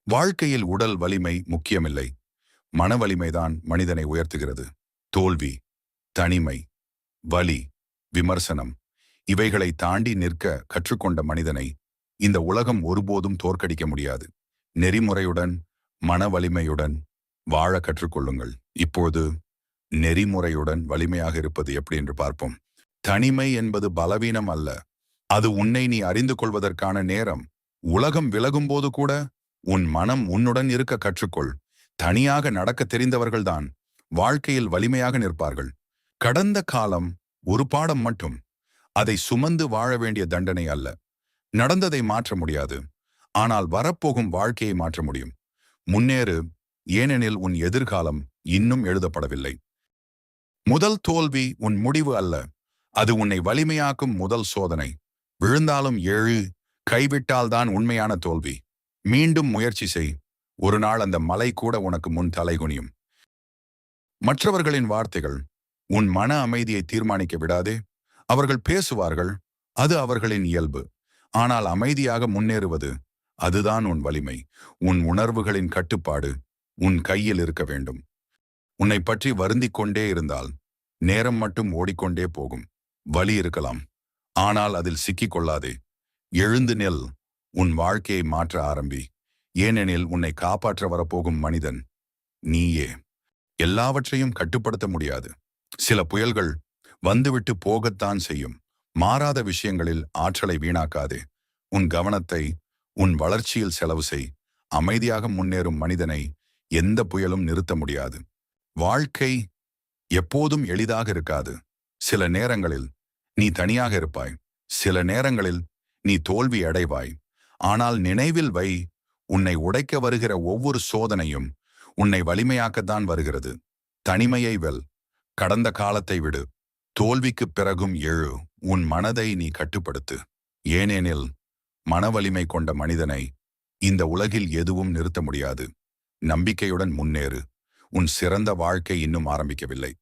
வாழ்க்கையில் உடல் வலிமை முக்கியமில்லை, மன வலிமைதான் மனிதனை உயர்த்துகிறது. தோல்வி, தனிமை, வலி, விமர்சனம் இவைகளை தாண்டி நிற்க கற்றுக்கொண்ட மனிதனை இந்த உலகம் ஒருபோதும் தோற்கடிக்க முடியாது. நெறிமுறையுடன், மன வலிமையுடன் வாழ கற்றுக்கொள்ளுங்கள். இப்போது நெறிமுறையுடன் வலிமையாக இருப்பது எப்படி என்று பார்ப்போம். தனிமை என்பது பலவீனம் அல்ல, அது உன்னை நீ அறிந்து கொள்வதற்கான நேரம். உலகம் விலகும்போது கூட உன் மனம் உன்னுடன் இருக்க கற்றுக்கொள். தனியாக நடக்க தெரிந்தவர்கள்தான் வாழ்க்கையில் வலிமையாக நிற்பார்கள். கடந்த காலம் ஒரு பாடம் மட்டும், அதை சுமந்து வாழ வேண்டிய தண்டனை அல்ல. நடந்ததை மாற்ற முடியாது, ஆனால் வரப்போகும் வாழ்க்கையை மாற்ற முடியும். முன்னேறு, ஏனெனில் உன் எதிர்காலம் இன்னும் எழுதப்படவில்லை. முதல் தோல்வி உன் முடிவு அல்ல, அது உன்னை வலிமையாக்கும் முதல் சோதனை. விழுந்தாலும் எழு, கைவிட்டால்தான் உண்மையான தோல்வி. மீண்டும் முயற்சி செய், ஒரு நாள் அந்த மலை கூட உனக்கு முன் தலைகுனியும். மற்றவர்களின் வார்த்தைகள் உன் மன அமைதியை தீர்மானிக்க விடாதே. அவர்கள் பேசுவார்கள், அது அவர்களின் இயல்பு. ஆனால் அமைதியாக முன்னேறுவது, அதுதான் உன் வலிமை. உன் உணர்வுகளின் கட்டுப்பாடு உன் கையில் இருக்க வேண்டும். உன்னை பற்றி வருந்திக் கொண்டே இருந்தால் நேரம் மட்டும் ஓடிக்கொண்டே போகும். வலி இருக்கலாம், ஆனால் அதில் சிக்கிக் கொள்ளாதே. எழுந்து நில், உன் வாழ்க்கையை மாற்ற ஆரம்பி. ஏனெனில் உன்னை காப்பாற்ற வரப்போகும் மனிதன் நீயே. எல்லாவற்றையும் கட்டுப்படுத்த முடியாது. சில புயல்கள் வந்துவிட்டு போகத்தான் செய்யும். மாறாத விஷயங்களில் ஆற்றலை வீணாக்காதே. உன் கவனத்தை உன் வளர்ச்சியில் செலவு செய். அமைதியாக முன்னேறும் மனிதனை எந்த புயலும் நிறுத்த முடியாது. வாழ்க்கை எப்போதும் எளிதாக இருக்காது. சில நேரங்களில் நீ தனியாக இருப்பாய், சில நேரங்களில் நீ தோல்வி அடைவாய். ஆனால் நினைவில் வை, உன்னை உடைக்க வருகிற ஒவ்வொரு சோதனையும் உன்னை வலிமையாக்கத்தான் வருகிறது. தனிமையை வெல், கடந்த காலத்தை விடு, தோல்விக்குப் பிறகும் எழு. உன் மனதை நீ கட்டுப்படுத்து, ஏனெனில் மனவலிமை கொண்ட மனிதனை இந்த உலகில் எதுவும் நிறுத்த முடியாது. நம்பிக்கையுடன் முன்னேறு, உன் சிறந்த வாழ்க்கை இன்னும் ஆரம்பிக்கவில்லை.